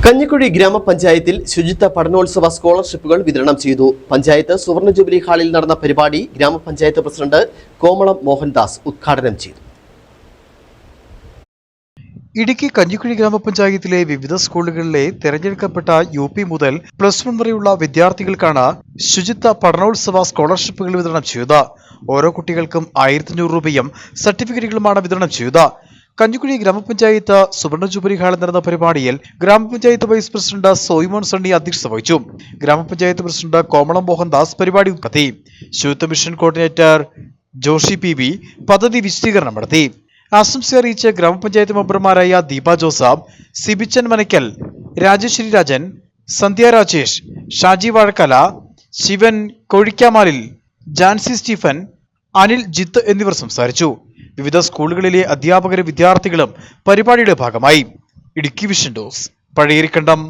കഞ്ഞിക്കുഴി ഗ്രാമപഞ്ചായത്തിൽ ശുചിത്വ പഠനോത്സവ സ്കോളർഷിപ്പുകൾ വിതരണം ചെയ്തു. പഞ്ചായത്ത് സുവർണ ജൂബിലി ഹാളിൽ നടന്ന പരിപാടി ഗ്രാമപഞ്ചായത്ത് പ്രസിഡന്റ് കോമളം മോഹൻദാസ് ഉദ്ഘാടനം ചെയ്തു. ഇടുക്കി കഞ്ഞിക്കുഴി ഗ്രാമപഞ്ചായത്തിലെ വിവിധ സ്കൂളുകളിലെ തെരഞ്ഞെടുക്കപ്പെട്ട UP മുതൽ +1 വരെയുള്ള വിദ്യാർത്ഥികൾക്കാണ് ശുചിത്വ പഠനോത്സവ സ്കോളർഷിപ്പുകൾ വിതരണം ചെയ്തത്. ഓരോ കുട്ടികൾക്കും 1500 രൂപയും സർട്ടിഫിക്കറ്റുകളുമാണ് വിതരണം ചെയ്തത്. കഞ്ഞിക്കുഴി ഗ്രാമപഞ്ചായത്ത് സുവർണ ജൂബിലി ഹാളിൽ നടന്ന പരിപാടിയിൽ ഗ്രാമപഞ്ചായത്ത് വൈസ് പ്രസിഡന്റ് സോയിമോൻ സണ്ണി അധ്യക്ഷത വഹിച്ചു. ഗ്രാമപഞ്ചായത്ത് പ്രസിഡന്റ് കോമളം മോഹൻദാസ് പരിപാടി ഉദ്ഘാടനം. ശുചിത്വ മിഷൻ കോർഡിനേറ്റർ ജോഷി PV പദ്ധതി വിശദീകരണം നടത്തി. ആശംസ അറിയിച്ച് ഗ്രാമപഞ്ചായത്ത് മെമ്പർമാരായ ദീപ ജോസഫ്, സിബിച്ചൻ മനക്കൽ, രാജേശ്വരി രാജൻ, സന്ധ്യ രാജേഷ്, ഷാജി വാഴക്കല, ശിവൻ കോഴിക്കാമാലിൽ, ജാൻസി സ്റ്റീഫൻ, അനിൽ ജിത്ത് എന്നിവർ സംസാരിച്ചു. വിവിധ സ്കൂളുകളിലെ അധ്യാപകരും വിദ്യാർത്ഥികളും പരിപാടിയുടെ ഭാഗമായി. Idukki vision news, Pazhayarikkandam.